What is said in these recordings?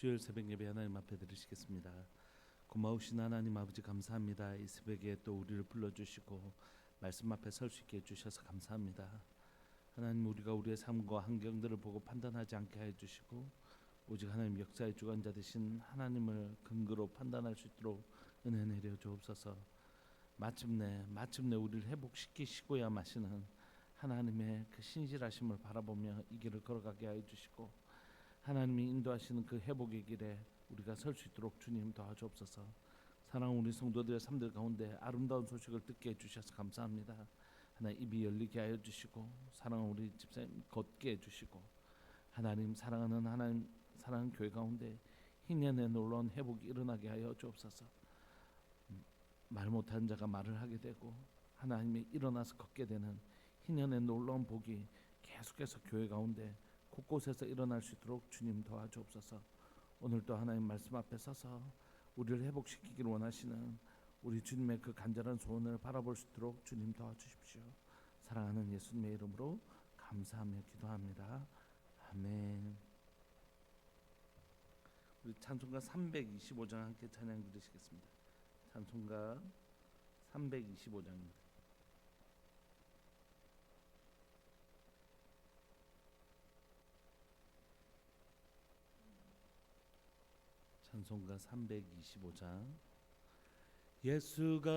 주일 새벽 예배 하나님 앞에 드리시겠습니다. 고마우신 하나님 아버지 감사합니다. 이 새벽에 또 우리를 불러주시고 말씀 앞에 설 수 있게 해주셔서 감사합니다. 하나님, 우리가 우리의 삶과 환경들을 보고 판단하지 않게 해주시고 오직 하나님 역사의 주관자 되신 하나님을 근거로 판단할 수 있도록 은혜 내려 주옵소서. 마침내 우리를 회복시키시고야 마시는 하나님의 그 신실하심을 바라보며 이 길을 걸어가게 하여 주시고 하나님이 인도하시는 그 회복의 길에 우리가 설 수 있도록 주님 도와주옵소서. 사랑하는 우리 성도들의 삶들 가운데 아름다운 소식을 듣게 해주셔서 감사합니다. 하나님, 입이 열리게 하여 주시고 사랑하는 우리 집사님 걷게 해주시고 하나님, 사랑하는 교회 가운데 희년의 놀라운 회복이 일어나게 하여 주옵소서. 말 못하는 자가 말을 하게 되고 하나님이 일어나서 걷게 되는 희년의 놀라운 복이 계속해서 교회 가운데 곳곳에서 일어날 수 있도록 주님 도와주옵소서. 오늘도 하나님 말씀 앞에 서서 우리를 회복시키기를 원하시는 우리 주님의 그 간절한 소원을 바라볼 수 있도록 주님 도와주십시오. 사랑하는 예수님의 이름으로 감사하며 기도합니다. 아멘. 우리 찬송가 325장 함께 찬양 드리시겠습니다. 찬송가 325장입니다. 찬송가 325장. 예수가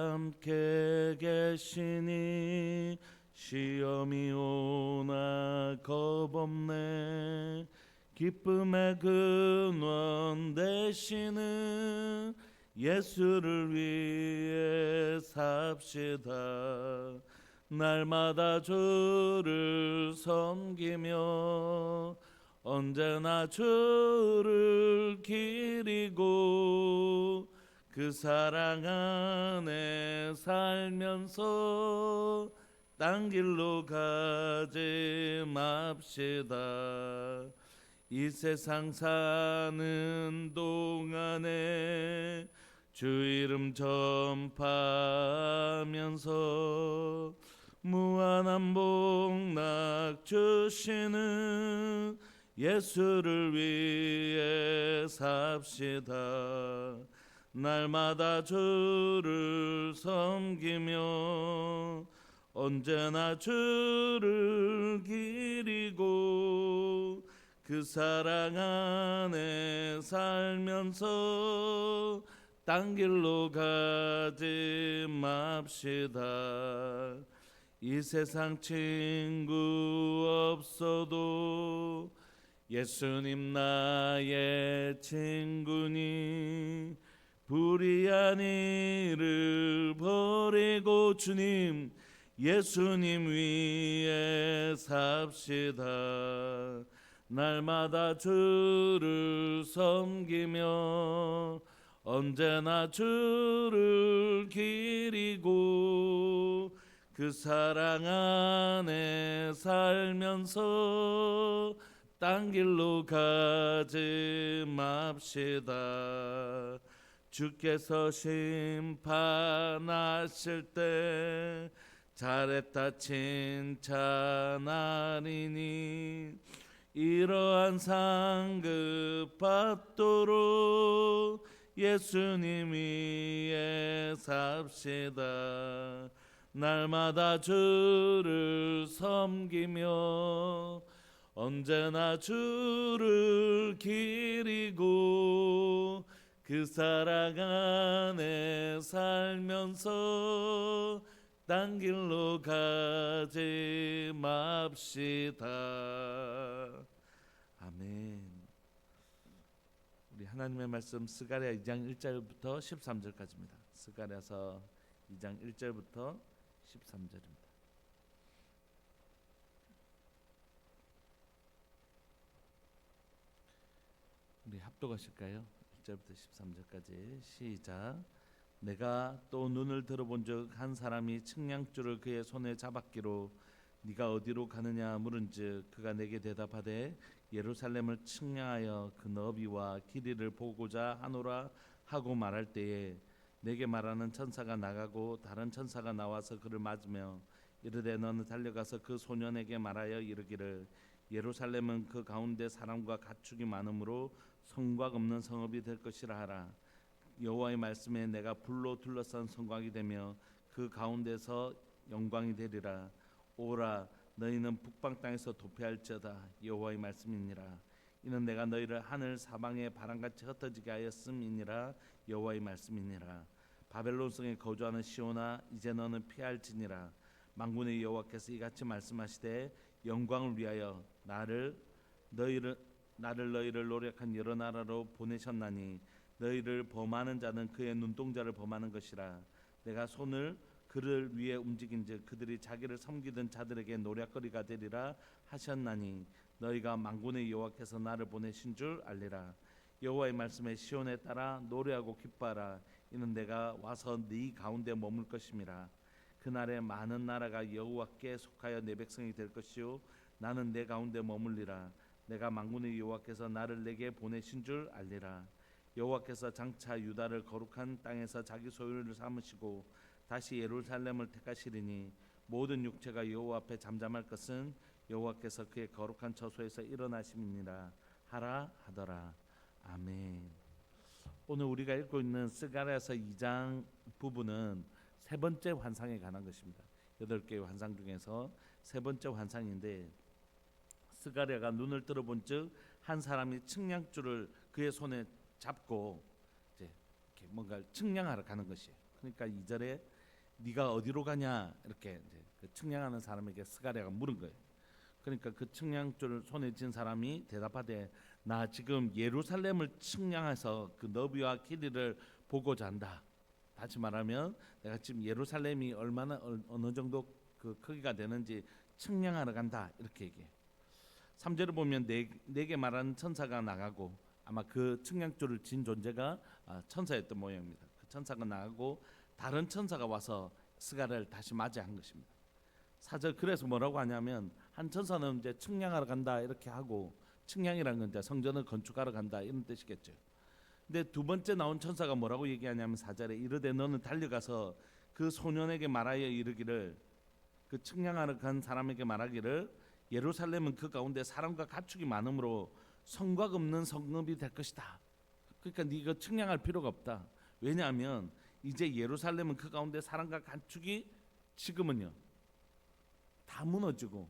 함께 계시니 시험이 오나 겁없네. 기쁨의 근원 되시는 예수를 위해 삽시다. 날마다 주를 섬기며 언제나 주를 기리고 그 사랑 안에 살면서 딴 길로 가지 맙시다. 이 세상 사는 동안에 주 이름 전파하면서 무한한 복락 주시는 예수를 위해 삽시다. 날마다 주를 섬기며 언제나 주를 기리고 그 사랑 안에 살면서 딴 길로 가지 맙시다. 이 세상 친구 없어도 예수님 나의 친구니 불의한 일을 버리고 주님 예수님 위에 삽시다. 날마다 주를 섬기며 언제나 주를 기리고 그 사랑 안에 살면서 딴 길로 가지 맙시다. 주께서 심판하실 때 잘했다 칭찬하리니 이러한 상급 받도록 예수님 위에 삽시다. 날마다 주를 섬기며 언제나 주를 기리고 그 사랑 안에 살면서 딴 길로 가지 맙시다. 아멘. 우리 하나님의 말씀 스가랴 2장 1절부터 13절까지입니다. 스가랴서 2장 1절부터 13절입니다. 우리 합독하실까요? 1절부터 13절까지 시작. 내가 또 눈을 들어본 적 한 사람이 측량줄을 그의 손에 잡았기로 네가 어디로 가느냐 물은즉 그가 내게 대답하되 예루살렘을 측량하여 그 너비와 길이를 보고자 하노라 하고 말할 때에 내게 말하는 천사가 나가고 다른 천사가 나와서 그를 맞으며 이르되 너는 달려가서 그 소년에게 말하여 이르기를 예루살렘은 그 가운데 사람과 가축이 많으므로 성곽 없는 성읍이 될 것이라 하라. 여호와의 말씀에 내가 불로 둘러싼 성곽이 되며 그 가운데서 영광이 되리라. 오라, 너희는 북방 땅에서 도피할지어다. 여호와의 말씀이니라. 이는 내가 너희를 하늘 사방에 바람같이 흩어지게 하였음이니라. 여호와의 말씀이니라. 바벨론 성에 거주하는 시온아, 이제 너는 피할지니라. 만군의 여호와께서 이같이 말씀하시되 영광을 위하여 나를 너희를 노력한 여러 나라로 보내셨나니 너희를 범하는 자는 그의 눈동자를 범하는 것이라. 내가 손을 그를 위해 움직인즉 그들이 자기를 섬기던 자들에게 노략거리가 되리라 하셨나니 너희가 만군의 여호와께서 나를 보내신 줄 알리라. 여호와의 말씀에 시온에 따라 노래하고 기뻐하라. 이는 내가 와서 네 가운데 머물 것임이라. 그날에 많은 나라가 여호와께 속하여 내 백성이 될 것이요 나는 내 가운데 머물리라. 내가 만군의 여호와께서 나를 내게 보내신 줄 알리라. 여호와께서 장차 유다를 거룩한 땅에서 자기 소유를 삼으시고 다시 예루살렘을 택하시리니 모든 육체가 여호와 앞에 잠잠할 것은 여호와께서 그의 거룩한 처소에서 일어나심이니라 하라 하더라. 아멘. 오늘 우리가 읽고 있는 스가랴서 2장 부분은 세 번째 환상에 관한 것입니다. 8개의 환상 중에서 세 번째 환상인데 스가랴가 눈을 들어본즉 한 사람이 측량줄을 그의 손에 잡고 이제 이렇게 뭔가 측량하러 가는 것이에요. 그러니까 2절에 네가 어디로 가냐 이렇게 이제 그 측량하는 사람에게 스가랴가 물은 거예요. 그러니까 그 측량줄을 손에 쥔 사람이 대답하되 나 지금 예루살렘을 측량해서 그 너비와 길이를 보고자 한다. 다시 말하면 내가 지금 예루살렘이 얼마나 어느 정도 그 크기가 되는지 측량하러 간다 이렇게 얘기해. 3절을 보면 내게 말하는 천사가 나가고 아마 그 측량줄을 진 존재가 천사였던 모양입니다. 그 천사가 나가고 다른 천사가 와서 스가랴를 다시 맞이한 것입니다. 4절 그래서 뭐라고 하냐면 한 천사는 이제 측량하러 간다 이렇게 하고 측량이라는 건 이제 성전을 건축하러 간다 이런 뜻이겠죠. 근데 두 번째 나온 천사가 뭐라고 얘기하냐면 4절에 이르되 너는 달려가서 그 소년에게 말하여 이르기를 그 측량하러 간 사람에게 말하기를 예루살렘은 그 가운데 사람과 가축이 많으므로 성곽 없는 성읍이 될 것이다. 그러니까 네가 측량할 필요가 없다. 왜냐하면 이제 예루살렘은 그 가운데 사람과 가축이 지금은요 다 무너지고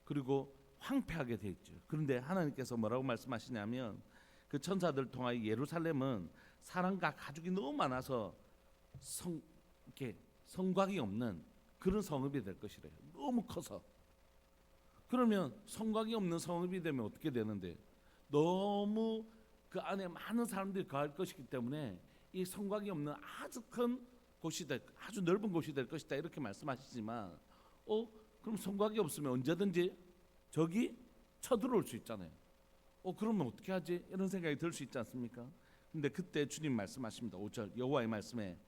그리고 황폐하게 돼 있죠. 그런데 하나님께서 뭐라고 말씀하시냐면 그 천사들 통하여 예루살렘은 사람과 가축이 너무 많아서 이렇게 성곽이 없는 그런 성읍이 될 것이래요. 너무 커서. 그러면 성곽이 없는 성읍이 되면 어떻게 되는데 너무 그 안에 많은 사람들이 거할 것이기 때문에 이 성곽이 없는 아주 큰 곳이 아주 넓은 곳이 될 것이다 이렇게 말씀하시지만 그럼 성곽이 없으면 언제든지 적이 쳐들어올 수 있잖아요. 그러면 어떻게 하지? 이런 생각이 들 수 있지 않습니까? 근데 그때 주님 말씀하십니다. 5절 여호와의 말씀에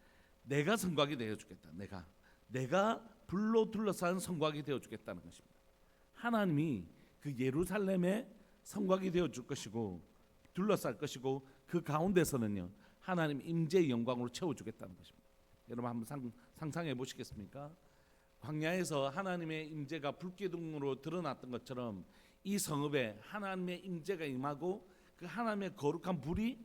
내가 성곽이 되어 주겠다. 내가 불로 둘러싼 성곽이 되어 주겠다는 것입니다. 하나님이 그 예루살렘의 성곽이 되어 줄 것이고 둘러쌀 것이고 그 가운데서는요 하나님 임재의 영광으로 채워 주겠다는 것입니다. 여러분 한번 상상해 보시겠습니까? 광야에서 하나님의 임재가 불기둥으로 드러났던 것처럼 이 성읍에 하나님의 임재가 임하고 그 하나님의 거룩한 불이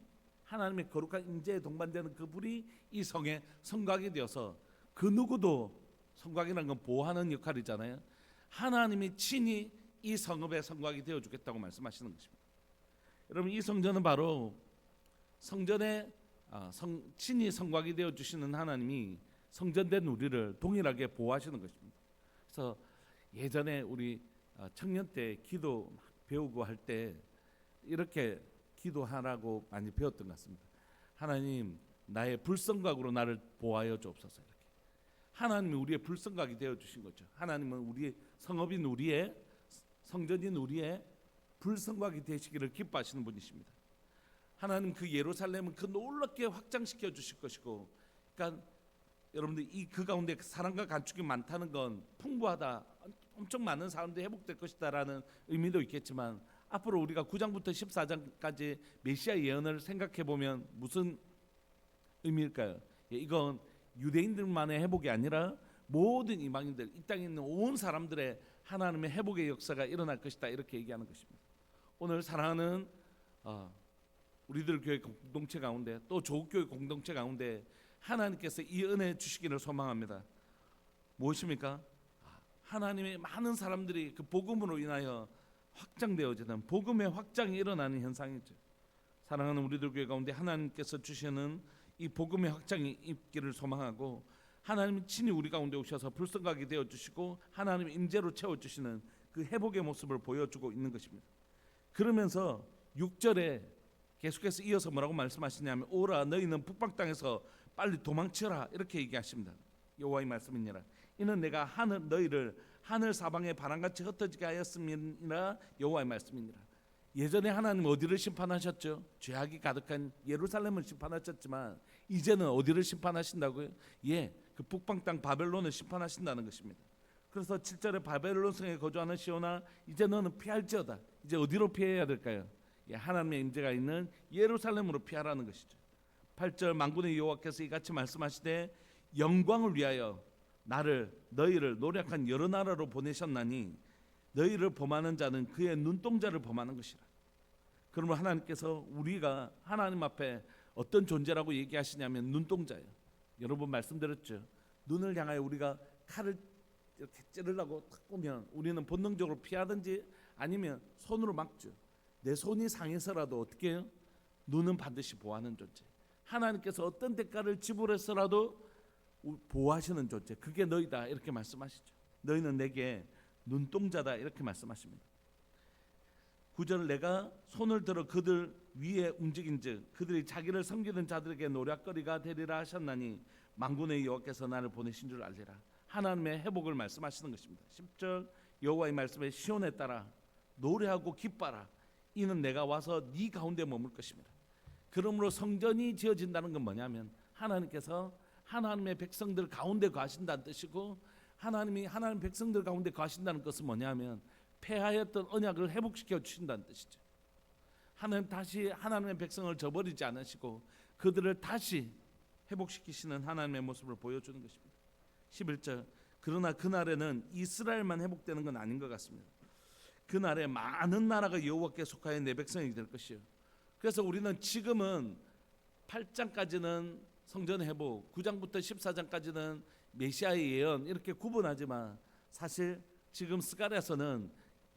하나님의 거룩한 임재에 동반되는 그 불이 이 성의 성곽이 되어서 그 누구도 성곽이라는 건 보호하는 역할이잖아요. 하나님이 친히 이 성읍의 성곽이 되어 주겠다고 말씀하시는 것입니다. 여러분 이 성전은 바로 성전의 친히 성곽이 되어 주시는 하나님이 성전된 우리를 동일하게 보호하시는 것입니다. 그래서 예전에 우리 청년 때 기도 배우고 할 때 이렇게 기도하라고 많이 배웠던 것 같습니다. 하나님 나의 불성곽으로 나를 보호하여 주옵소서. 이렇게 하나님이 우리의 불성곽이 되어 주신 거죠. 하나님은 우리의 성읍인 우리의 성전인 우리의 불성곽이 되시기를 기뻐하시는 분이십니다. 하나님 그 예루살렘은 그 놀랍게 확장시켜 주실 것이고, 그러니까 여러분들 그 가운데 사람과 가축이 많다는 건 풍부하다, 엄청 많은 사람들이 회복될 것이다라는 의미도 있겠지만 앞으로 우리가 9장부터 14장까지 메시아 예언을 생각해 보면 무슨 의미일까요? 이건 유대인들만의 회복이 아니라 모든 이방인들, 이 땅에 있는 온 사람들의 하나님의 회복의 역사가 일어날 것이다 이렇게 얘기하는 것입니다. 오늘 사랑하는 우리들 교회 공동체 가운데 또 조국교회 공동체 가운데 하나님께서 이 은혜 주시기를 소망합니다. 무엇입니까? 하나님의 많은 사람들이 그 복음으로 인하여 확장되어지는 복음의 확장이 일어나는 현상이죠. 사랑하는 우리들 교회 가운데 하나님께서 주시는 이 복음의 확장이 있기를 소망하고, 하나님이 친히 우리 가운데 오셔서 불성각이 되어주시고 하나님의 임재로 채워주시는 그 회복의 모습을 보여주고 있는 것입니다. 그러면서 6절에 계속해서 이어서 뭐라고 말씀하시냐면, 오라 너희는 북방 땅에서 빨리 도망쳐라 이렇게 얘기하십니다. 여호와의 말씀이니라. 이는 내가 너희를 하늘 사방에 바람같이 흩어지게 하였음이니라. 여호와의 말씀이니라. 예전에 하나님 어디를 심판하셨죠? 죄악이 가득한 예루살렘을 심판하셨지만 이제는 어디를 심판하신다고요? 그 북방 땅 바벨론을 심판하신다는 것입니다. 그래서 7절에 바벨론 성에 거주하는 시온아 이제 너는 피할지어다. 이제 어디로 피해야 될까요? 하나님의 임재가 있는 예루살렘으로 피하라는 것이죠. 8절 만군의 여호와께서 이같이 말씀하시되 영광을 위하여 너희를 노력한 여러 나라로 보내셨나니 너희를 범하는 자는 그의 눈동자를 범하는 것이라. 그러면 하나님께서 우리가 하나님 앞에 어떤 존재라고 얘기하시냐면 눈동자예요. 여러분 말씀드렸죠. 눈을 향하여 우리가 칼을 이렇게 찌르려고 탁 보면 우리는 본능적으로 피하든지 아니면 손으로 막죠. 내 손이 상해서라도 어떻게 해요? 눈은 반드시 보호하는 존재. 하나님께서 어떤 대가를 지불해서라도 보호하시는 존재, 그게 너희다 이렇게 말씀하시죠. 너희는 내게 눈동자다 이렇게 말씀하십니다. 9절 내가 손을 들어 그들 위에 움직인즉 그들이 자기를 섬기는 자들에게 노략거리가 되리라 하셨나니 만군의 여호와께서 나를 보내신 줄 알리라. 하나님의 회복을 말씀하시는 것입니다. 10절 여호와의 말씀에 시온에 따라 노래하고 기뻐라. 이는 내가 와서 네 가운데 머물 것입니다. 그러므로 성전이 지어진다는 건 뭐냐면 하나님께서 하나님의 백성들 가운데 거하신다는 뜻이고, 하나님이 하나님 백성들 가운데 거하신다는 것은 뭐냐면 폐하였던 언약을 회복시켜 주신다는 뜻이죠. 하나님 다시 하나님의 백성을 저버리지 않으시고 그들을 다시 회복시키시는 하나님의 모습을 보여주는 것입니다. 11절 그러나 그날에는 이스라엘만 회복되는 건 아닌 것 같습니다. 그날에 많은 나라가 여호와께 속하여 내 백성이 될 것이요. 그래서 우리는 지금은 8장까지는 성전 회복, 9장부터 14장까지는 메시아의 예언 이렇게 구분하지만 사실 지금 스가랴서는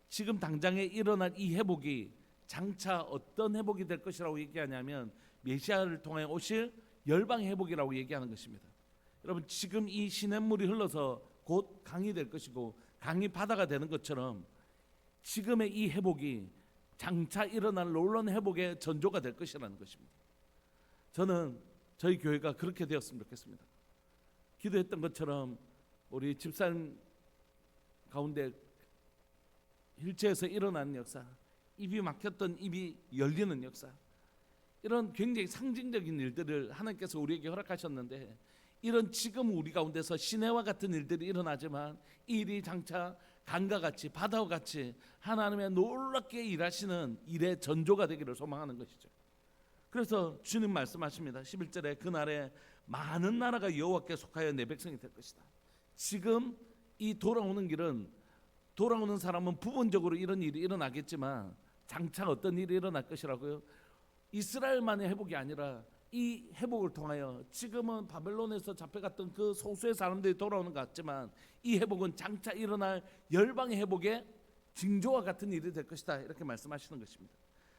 지금 당장에 일어날 이 회복이 장차 어떤 회복이 될 것이라고 얘기하냐면 메시아를 통해 오실 열방의 회복이라고 얘기하는 것입니다. 여러분 지금 이 시냇물이 흘러서 곧 강이 될 것이고 강이 바다가 되는 것처럼 지금의 이 회복이 장차 일어날 놀라운 회복의 전조가 될 것이라는 것입니다. 저는 저희 교회가 그렇게 되었으면 좋겠습니다. 기도했던 것처럼 우리 집사님 가운데 휠체어에서 일어나는 역사, 입이 막혔던 입이 열리는 역사, 이런 굉장히 상징적인 일들을 하나님께서 우리에게 허락하셨는데 이런 지금 우리 가운데서 시내와 같은 일들이 일어나지만 이 일이 장차 강과 같이 바다와 같이 하나님의 놀랍게 일하시는 일의 전조가 되기를 소망하는 것이죠. 그래서 주님 말씀하십니다. 11절에 그날에 많은 나라가 여호와께 속하여 내 백성이 될 것이다. 지금 이 돌아오는 길은 돌아오는 사람은 부분적으로 이런 일이 일어나겠지만 장차 어떤 일이 일어날 것이라고요? 이스라엘만의 회복이 아니라 이 회복을 통하여 지금은 바벨론에서 잡혀갔던 그 소수의 사람들이 돌아오는 것 같지만 이 회복은 장차 일어날 열방의 회복의 징조와 같은 일이 될 것이다 이렇게 말씀하시는 것입니다.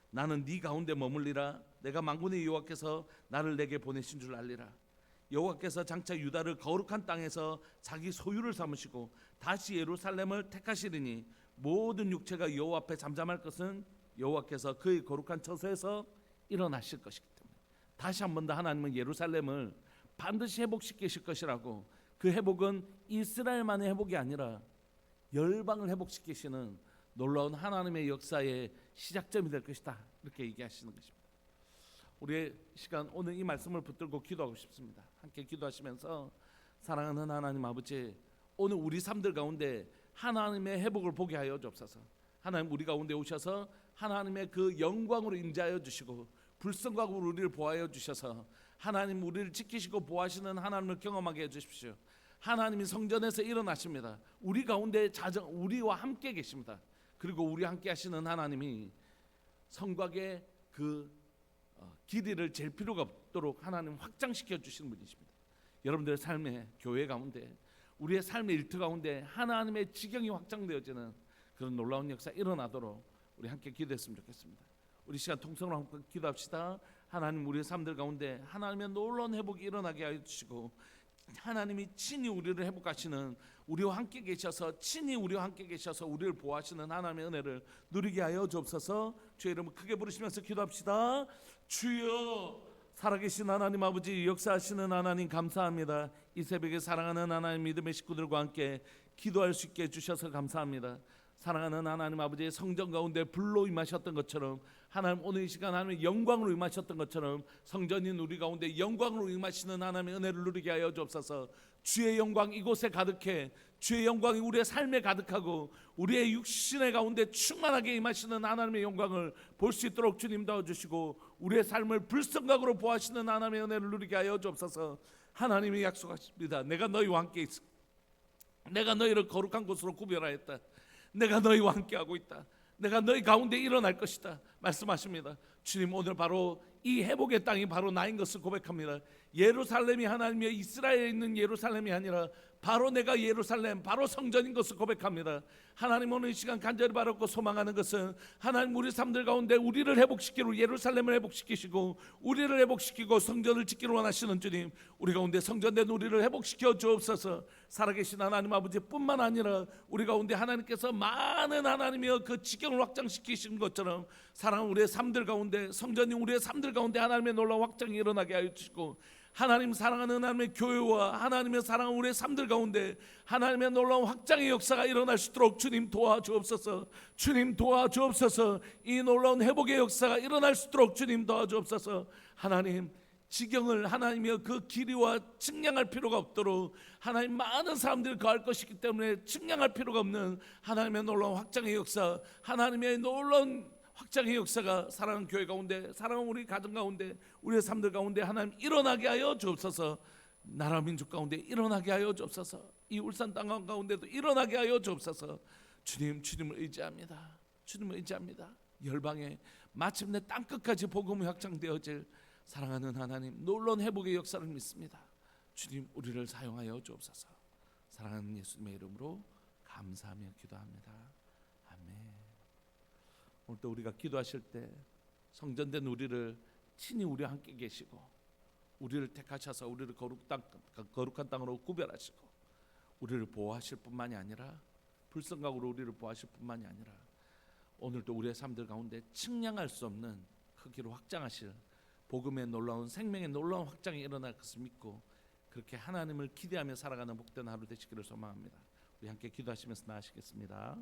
나는 네 가운데 머물리라. 내가 만군의 여호와께서 나를 내게 보내신 줄 알리라. 여호와께서 장차 유다를 거룩한 땅에서 자기 소유를 삼으시고 다시 예루살렘을 택하시리니 모든 육체가 여호와 앞에 잠잠할 것은 여호와께서 그의 거룩한 처소에서 일어나실 것이기 때문에 다시 한 번 더 하나님은 예루살렘을 반드시 회복시키실 것이라고, 그 회복은 이스라엘만의 회복이 아니라 열방을 회복시키시는 놀라운 하나님의 역사의 시작점이 될 것이다 이렇게 얘기하시는 것입니다. 우리의 시간 오늘 이 말씀을 붙들고 기도하고 싶습니다. 함께 기도하시면서 사랑하는 하나님 아버지, 오늘 우리 삶들 가운데 하나님의 회복을 보게 하여 주옵소서. 하나님 우리 가운데 오셔서 하나님의 그 영광으로 임재하여 주시고 불성각으로 우리를 보호하여 주셔서 하나님 우리를 지키시고 보호하시는 하나님을 경험하게 해 주십시오. 하나님이 성전에서 일어나십니다. 우리 가운데 우리와 함께 계십니다. 그리고 우리 함께 하시는 하나님이 성곽의 그 길이를 잴 필요가 없도록 하나님 확장시켜 주시는 분이십니다. 여러분들의 삶의 교회 가운데, 우리의 삶의 일터 가운데 하나님의 지경이 확장되어지는 그런 놀라운 역사 일어나도록 우리 함께 기도했으면 좋겠습니다. 우리 시간 통성으로 함께 기도합시다. 하나님, 우리의 삶들 가운데 하나님의 놀라운 회복이 일어나게 하여 주시고, 하나님이 친히 우리를 회복하시는, 우리와 함께 계셔서 친히 우리와 함께 계셔서 우리를 보호하시는 하나님의 은혜를 누리게 하여 주옵소서. 주의 이름을 크게 부르시면서 기도합시다. 주여, 살아계신 하나님 아버지, 역사하시는 하나님 감사합니다. 이 새벽에 사랑하는 하나님 믿음의 식구들과 함께 기도할 수 있게 해주셔서 감사합니다. 사랑하는 하나님 아버지의 성전 가운데 불로 임하셨던 것처럼, 하나님 오늘 이 시간 하나님의 영광으로 임하셨던 것처럼 성전인 우리 가운데 영광으로 임하시는 하나님의 은혜를 누리게 하여 주옵소서. 주의 영광 이곳에 가득해, 주의 영광이 우리의 삶에 가득하고 우리의 육신의 가운데 충만하게 임하시는 하나님의 영광을 볼 수 있도록 주님 도와주시고, 우리의 삶을 불성각으로 보하시는 하나님의 은혜를 누리게 하여 주옵소서. 하나님이 약속하십니다. 내가 너희와 함께 있어. 내가 너희를 거룩한 곳으로 구별하였다. 내가 너희와 함께하고 있다. 내가 너희 가운데 일어날 것이다 말씀하십니다. 주님, 오늘 바로 이 회복의 땅이 바로 나인 것을 고백합니다. 예루살렘이 하나님의 이스라엘에 있는 예루살렘이 아니라 바로 내가 예루살렘, 바로 성전인 것을 고백합니다. 하나님, 오늘 이 시간 간절히 바라고 소망하는 것은 하나님 우리 삶들 가운데 우리를 회복시키고 예루살렘을 회복시키시고 우리를 회복시키고 성전을 짓기를 원하시는 주님, 우리 가운데 성전된 우리를 회복시켜 주옵소서. 살아계신 하나님 아버지 뿐만 아니라 우리 가운데 하나님께서 많은 하나님의 그 지경을 확장시키신 것처럼 사랑하는 우리의 삶들 가운데, 성전인 우리의 삶들 가운데 하나님의 놀라운 확장이 일어나게 하여 주시고, 하나님 사랑하는 하나님의 교회와 하나님의 사랑하는 우리의 삶들 가운데 하나님의 놀라운 확장의 역사가 일어날 수 있도록 주님 도와주옵소서. 주님 도와주옵소서. 이 놀라운 회복의 역사가 일어날 수 있도록 주님 도와주옵소서. 하나님, 지경을 하나님의 그 길이와 측량할 필요가 없도록, 하나님 많은 사람들이 거할 것이기 때문에 측량할 필요가 없는 하나님의 놀라운 확장의 역사, 하나님의 놀라운 확장의 역사가 사랑하는 교회 가운데, 사랑하는 우리 가정 가운데, 우리의 삶들 가운데 하나님 일어나게 하여 주옵소서. 나라 민족 가운데 일어나게 하여 주옵소서. 이 울산 땅 가운데도 일어나게 하여 주옵소서. 주님, 주님을 의지합니다. 주님을 의지합니다. 열방에 마침내 땅끝까지 복음이 확장되어질 사랑하는 하나님 놀라운 회복의 역사를 믿습니다. 주님, 우리를 사용하여 주옵소서. 사랑하는 예수님의 이름으로 감사하며 기도합니다. 아멘. 오늘도 우리가 기도하실 때 성전된 우리를 친히 우리와 함께 계시고, 우리를 택하셔서 우리를 거룩한 땅으로 구별하시고 우리를 보호하실 뿐만이 아니라, 불성각으로 우리를 보호하실 뿐만이 아니라 오늘도 우리의 삶들 가운데 측량할 수 없는 크기로 확장하실 복음의 놀라운, 생명의 놀라운 확장이 일어날 것을 믿고 그렇게 하나님을 기대하며 살아가는 복된 하루 되시기를 소망합니다. 우리 함께 기도하시면서 나아가시겠습니다.